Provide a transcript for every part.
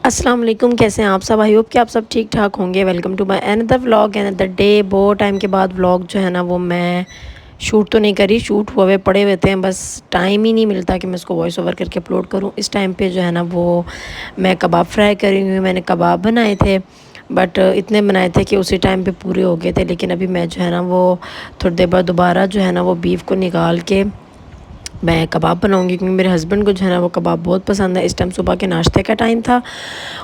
अस्सलाम वालेकुम, कैसे हैं आप सब। आई होप कि आप सब ठीक ठाक होंगे। Welcome to my another vlog another day. बहुत टाइम के बाद व्लॉग जो है ना वो मैं शूट तो नहीं करी, शूट हुए पड़े हुए थे, बस टाइम ही नहीं मिलता कि मैं इसको वॉइस ओवर करके अपलोड करूं। इस टाइम पे जो है ना वो मैं कबाब फ्राई करी हुई, मैंने कबाब बनाए थे बट इतने बनाए थे कि उसी टाइम पे पूरे हो गए थे। लेकिन अभी मैं जो है ना वो थोड़ी देर बाद दोबारा जो है ना वो बीफ को निकाल के मैं कबाब बनाऊंगी, क्योंकि मेरे हस्बैंड को जो है ना वो कबाब बहुत पसंद है। इस टाइम सुबह के नाश्ते का टाइम था।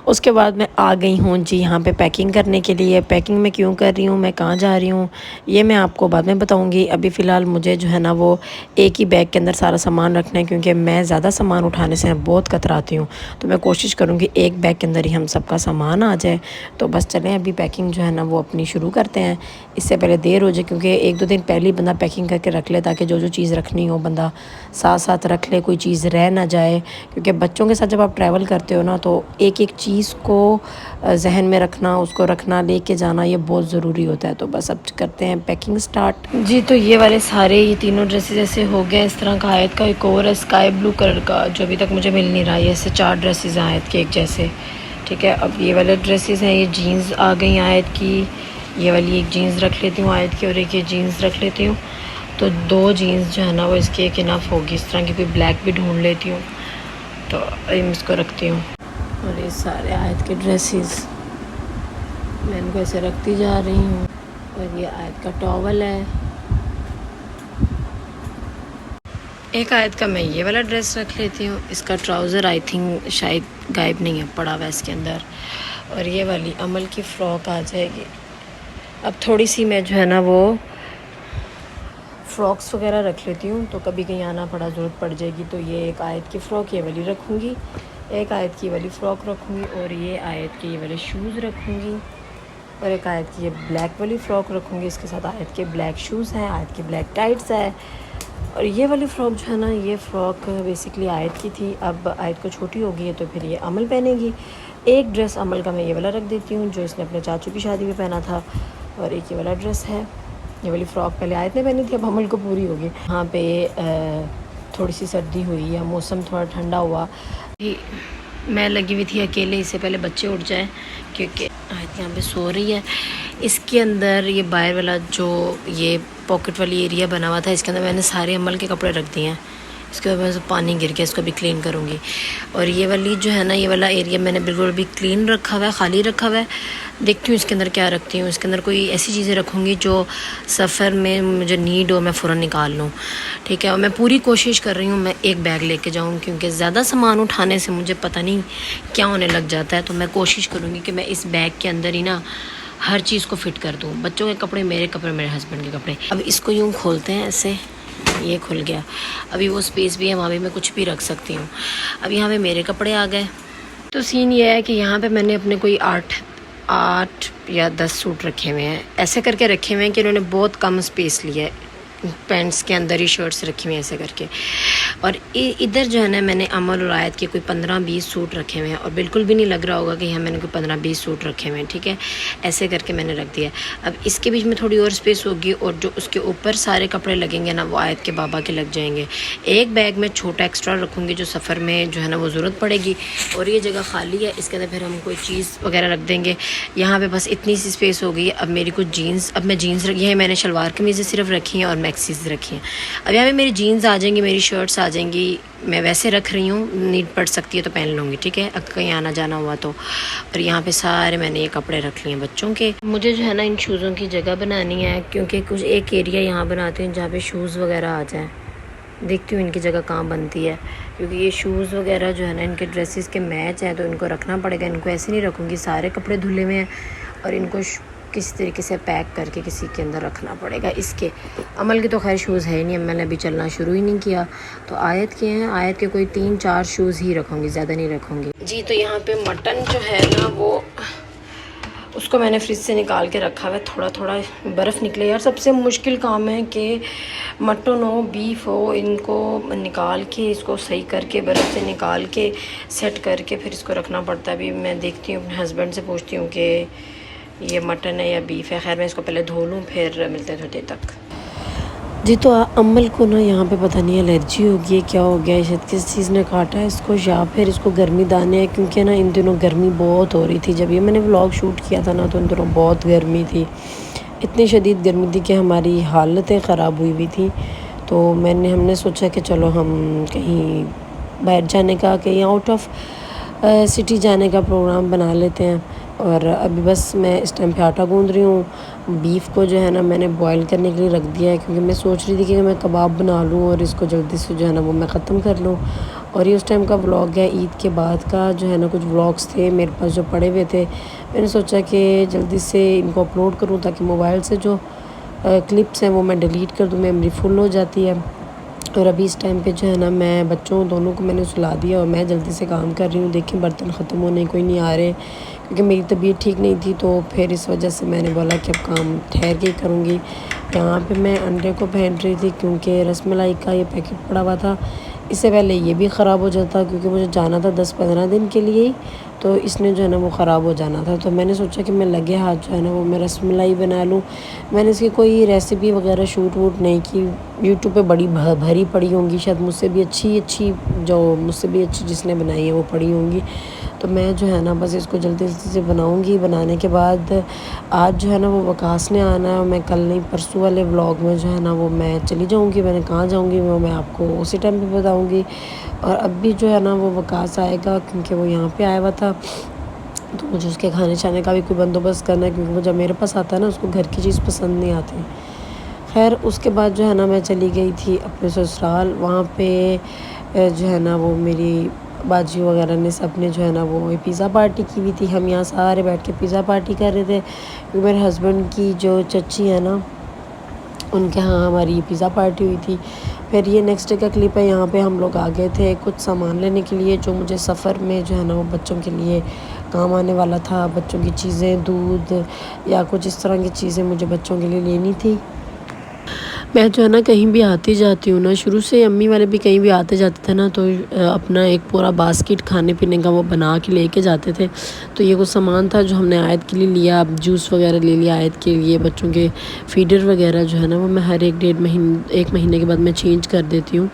उसके बाद मैं आ गई हूँ जी यहाँ पे पैकिंग करने के लिए। पैकिंग मैं क्यों कर रही हूँ, मैं कहाँ जा रही हूँ, ये मैं आपको बाद में बताऊँगी। अभी फ़िलहाल मुझे जो है ना वो एक ही बैग के अंदर सारा सामान रखना है, क्योंकि मैं ज़्यादा सामान उठाने से बहुत कतराती हूँ। तो मैं कोशिश करूँगी एक बैग के अंदर ही हम सबका सामान आ जाए। तो बस चलें अभी पैकिंग जो है ना वो अपनी शुरू करते हैं, इससे पहले देर हो जाए, क्योंकि एक दो दिन पहले ही बंदा पैकिंग करके रख ले, ताकि जो जो चीज़ रखनी हो बंदा साथ साथ रख ले, कोई चीज़ रह ना जाए। क्योंकि बच्चों के साथ जब आप ट्रैवल करते हो ना तो एक एक चीज़ को जहन में रखना, उसको रखना, लेके जाना, ये बहुत ज़रूरी होता है। तो बस अब करते हैं पैकिंग स्टार्ट जी। तो ये वाले सारे ये तीनों ड्रेसेस ऐसे हो गए। इस तरह का आयत का एक और है स्काई ब्लू कलर का, जो अभी तक मुझे मिल नहीं रहा है। ऐसे 4 ड्रेसेस हैं आयत के एक जैसे, ठीक है। अब ये वाले ड्रेसेस हैं, ये जीन्स आ गई आयत की। ये वाली एक जीन्स रख लेती हूँ आयत की, और एक ये जीन्स रख लेती हूँ। तो 2 जीन्स जो है ना वो इसकी एक इनफ होगी। इस तरह की कोई ब्लैक भी ढूंढ लेती हूँ, तो इसको रखती हूँ। और ये सारे आयत के ड्रेसेस मैं इनको ऐसे रखती जा रही हूँ। और ये आयत का टॉवल है। एक आयत का मैं ये वाला ड्रेस रख लेती हूँ। इसका ट्राउज़र आई थिंक शायद गायब नहीं है, पड़ा हुआ है इसके अंदर। और ये वाली अमल की फ़्रॉक आ जाएगी। अब थोड़ी सी मैं जो है ना वो फ़्रॉक्स वगैरह रख लेती हूँ, तो कभी कहीं आना पड़ा ज़रूरत पड़ जाएगी। तो ये एक आयत की फ़्रॉक ये वाली रखूँगी, एक आयत की वाली फ़्रॉक रखूँगी, और ये आयत के ये वाले शूज़ रखूँगी, और एक आयत की ये ब्लैक वाली फ़्रॉक रखूँगी। इसके साथ आयत के ब्लैक शूज़ हैं, आयत की ब्लैक टाइट्स है। और ये वाली फ़्रॉक जो है ना ये फ़्रॉक बेसिकली आयत की थी, अब आयत को छोटी हो गई है तो फिर ये अमल पहनेगी। एक ड्रेस अमल का मैं ये वाला रख देती हूँ, जो इसने अपने चाचू की शादी में पहना था। और एक ये वाला ड्रेस है, ये वाली फ़्रॉक पहले आयत ने पहनी थी, अब अमल को पूरी होगी। यहाँ पे थोड़ी सी सर्दी हुई है, मौसम थोड़ा ठंडा हुआ। मैं लगी हुई थी अकेले, इससे पहले बच्चे उठ जाएं, क्योंकि आयत यहाँ पे सो रही है। इसके अंदर ये बाहर वाला जो ये पॉकेट वाली एरिया बना हुआ था, इसके अंदर मैंने सारे अमल के कपड़े रख दिए हैं। इसके बाद पानी गिर गया, इसको भी क्लीन करूँगी। और ये वाली जो है ना ये वाला एरिया मैंने बिल्कुल भी क्लीन रखा हुआ है, खाली रखा हुआ है। देखती हूँ इसके अंदर क्या रखती हूँ। इसके अंदर कोई ऐसी चीज़ें रखूँगी जो सफ़र में मुझे नीड हो, मैं फ़ौरन निकाल लूँ, ठीक है। और मैं पूरी कोशिश कर रही हूँ मैं एक बैग लेके जाऊँ, क्योंकि ज़्यादा सामान उठाने से मुझे पता नहीं क्या होने लग जाता है। तो मैं कोशिश करूँगी कि मैं इस बैग के अंदर ही ना हर चीज़ को फ़िट कर दूँ। बच्चों के कपड़े, मेरे कपड़े, मेरे हस्बैंड के कपड़े। अब इसको यूँ खोलते हैं ऐसे, ये खुल गया। अभी वो स्पेस भी है, वहाँ भी मैं कुछ भी रख सकती हूँ। अब यहाँ पे मेरे कपड़े आ गए। तो सीन ये है कि यहाँ पे मैंने अपने कोई 8 या 10 सूट रखे हुए हैं। ऐसे करके रखे हुए हैं कि उन्होंने बहुत कम स्पेस लिया है, पैंट्स के अंदर ही शर्ट्स रखी हुई हैं ऐसे करके। और इधर जो है ना मैंने अमल और आयत के कोई 15-20 सूट रखे हुए हैं, और बिल्कुल भी नहीं लग रहा होगा कि यहाँ मैंने कोई 15-20 सूट रखे हुए हैं, ठीक है। ऐसे करके मैंने रख दिया। अब इसके बीच में थोड़ी और स्पेस होगी, और जो उसके ऊपर सारे कपड़े लगेंगे ना वो आयत के बाबा के लग जाएंगे। एक बैग में छोटा एक्स्ट्रा रखूँगी, जो सफ़र में जो है ना वो ज़रूरत पड़ेगी। और ये जगह खाली है, इसके अंदर फिर हम कोई चीज़ वगैरह रख देंगे। यहाँ पर बस इतनी सी स्पेस हो गई। अब मेरी कुछ जीन्स, अब मैं जीन्स रखी है, मैंने शलवार कमीज़ें सिर्फ रखी हैं और मैक्सीज रखी हैं। अब यहाँ पे मेरी जीन्स आ जाएंगी, मेरी शर्ट्स आ जाएंगी। मैं वैसे रख रही हूँ, नीड पड़ सकती है तो पहन लूँगी, ठीक है, अगर कहीं आना जाना हुआ तो। और यहाँ पे सारे मैंने ये कपड़े रख लिए हैं बच्चों के। मुझे जो है ना इन शूज़ों की जगह बनानी है, क्योंकि कुछ एक एरिया यहाँ बनाते हैं जहाँ पे शूज़ वगैरह आ जाएँ। देखती हूँ इनकी जगह कहाँ बनती है, क्योंकि ये शूज़ वगैरह जो है ना इनके ड्रेसेस के मैच हैं, तो इनको रखना पड़ेगा। इनको ऐसे नहीं रखूँगी, सारे कपड़े धुले हुए हैं, और इनको किसी तरीके से पैक करके किसी के अंदर रखना पड़ेगा। इसके अमल के तो खैर शूज़ है ही नहीं, मैंने अभी चलना शुरू ही नहीं किया। तो आयत के हैं, आयत के कोई 3-4 शूज़ ही रखूँगी, ज़्यादा नहीं रखूँगी जी। तो यहाँ पे मटन जो है ना वो उसको मैंने फ्रिज से निकाल के रखा हुआ है, थोड़ा थोड़ा बर्फ़ निकले। यार सबसे मुश्किल काम है कि मटन हो, बीफ हो, इनको निकाल के, इसको सही करके बर्फ़ से निकाल के सेट करके फिर इसको रखना पड़ता है। अभी मैं देखती हूँ, अपने हस्बैंड से पूछती हूँ कि ये मटन है या बीफ है। खैर मैं इसको पहले धो लूँ, फिर मिलते हैं थोड़ी देर तक। जी तो अम्मल को ना यहाँ पे पता नहीं एलर्जी हो गई है, क्या हो गया है, शायद किस चीज़ ने काटा है इसको या फिर इसको गर्मी दाने है, क्योंकि ना इन दिनों गर्मी बहुत हो रही थी। जब ये मैंने व्लॉग शूट किया था ना तो इन दिनों बहुत गर्मी थी, इतनी शदीद गर्मी थी कि हमारी हालतें ख़राब हुई हुई थी। तो हमने सोचा कि चलो हम कहीं बाहर जाने का, कहीं आउट ऑफ सिटी जाने का प्रोग्राम बना लेते हैं। और अभी बस मैं इस टाइम पे आटा गूंद रही हूँ। बीफ को जो है ना मैंने बॉईल करने के लिए रख दिया है, क्योंकि मैं सोच रही थी कि मैं कबाब बना लूँ और इसको जल्दी से जो है ना वो मैं ख़त्म कर लूँ। और ये उस टाइम का व्लॉग है, ईद के बाद का जो है ना कुछ व्लॉग्स थे मेरे पास जो पड़े हुए थे। मैंने सोचा कि जल्दी से इनको अपलोड करूँ ताकि मोबाइल से जो क्लिप्स हैं वो मैं डिलीट कर दूँ, मेमोरी फुल हो जाती है। और अभी इस टाइम पे जो है ना मैं बच्चों दोनों को मैंने सुला दिया और मैं जल्दी से काम कर रही हूँ। देखिए बर्तन ख़त्म होने कोई नहीं आ रहे, क्योंकि मेरी तबीयत ठीक नहीं थी, तो फिर इस वजह से मैंने बोला कि अब काम ठहर के ही करूँगी। यहाँ पे मैं अंडे को फेंट रही थी, क्योंकि रसमलाई का ये पैकेट पड़ा हुआ था। इससे पहले ये भी ख़राब हो जाता, क्योंकि मुझे जाना था 10-15 दिन के लिए ही, तो इसने जो है ना वो ख़राब हो जाना था। तो मैंने सोचा कि मैं लगे हाथ जो है ना वो मैं रसमलाई बना लूँ। मैंने इसकी कोई रेसिपी वगैरह शूट वूट नहीं की, यूट्यूब पे बड़ी भरी पड़ी होंगी, शायद मुझसे भी मुझसे भी अच्छी जिसने बनाई है वो पड़ी होंगी। तो मैं जो है ना बस इसको जल्दी जल्दी से बनाऊंगी। बनाने के बाद आज जो है ना वो वकास ने आना है, और मैं कल नहीं परसों वाले व्लॉग में जो है ना वो मैं चली जाऊंगी। मैंने कहाँ जाऊंगी वो मैं आपको उसी टाइम पे बताऊंगी। और अब भी जो है ना वो वकास आएगा, क्योंकि वो यहाँ पे आया हुआ था, तो मुझे उसके खाने शाने का भी कोई बंदोबस्त करना है, क्योंकि वो जब मेरे पास आता है ना उसको घर की चीज़ पसंद नहीं आती। खैर उसके बाद जो है ना मैं चली गई थी अपने ससुराल। वहाँ पे जो है ना वो मेरी बाजी वगैरह ने सब ने जो है ना वो पिज़्ज़ा पार्टी की हुई थी। हम यहाँ सारे बैठ के पिज़्ज़ा पार्टी कर रहे थे, क्योंकि मेरे हस्बैंड की जो चची है ना उनके यहाँ हमारी पिज़्ज़ा पार्टी हुई थी। फिर ये नेक्स्ट डे का क्लिप है, यहाँ पे हम लोग आ गए थे कुछ सामान लेने के लिए, जो मुझे सफ़र में जो है ना वो बच्चों के लिए काम आने वाला था। बच्चों की चीज़ें, दूध या कुछ इस तरह की चीज़ें मुझे बच्चों के लिए लेनी थी। मैं जो है ना कहीं भी आती जाती हूँ ना, शुरू से अम्मी वाले भी कहीं भी आते जाते थे ना तो अपना एक पूरा बास्केट खाने पीने का वो बना के लेके जाते थे। तो ये कुछ सामान था जो हमने आयत के लिए लिया। अब जूस वगैरह ले लिया आयत के लिए, बच्चों के फीडर वगैरह जो है ना वो मैं हर एक महीने के बाद मैं चेंज कर देती हूँ।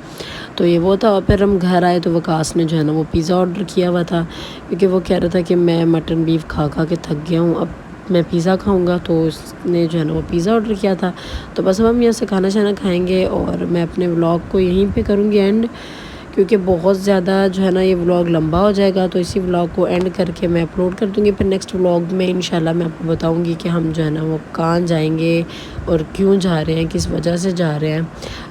तो ये वो था। और फिर हम घर आए तो वकास ने जो है ना वो पिज़्ज़ा ऑर्डर किया हुआ था, क्योंकि वो कह रहा था कि मैं मटन बीफ खा खा के थक गया हूँ, अब मैं पिज़्ज़ा खाऊंगा। तो उसने जो है ना वो पिज़्ज़ा ऑर्डर किया था। तो बस अब हम यहाँ से खाना शाना खाएंगे और मैं अपने व्लॉग को यहीं पे करूँगी एंड, क्योंकि बहुत ज़्यादा जो है ना ये व्लॉग लंबा हो जाएगा। तो इसी व्लॉग को एंड करके मैं अपलोड कर दूँगी। फिर नेक्स्ट व्लॉग में इंशाल्लाह मैं आपको बताऊँगी कि हम जो है ना वो कहाँ जाएंगे और क्यों जा रहे हैं, किस वजह से जा रहे हैं।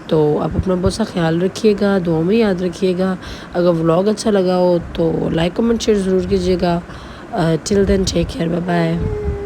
तो आप अपना बहुत सा ख्याल रखिएगा, दुआ में याद रखिएगा। अगर व्लॉग अच्छा लगा हो तो लाइक कमेंट शेयर ज़रूर कीजिएगा। Till then take care, bye bye.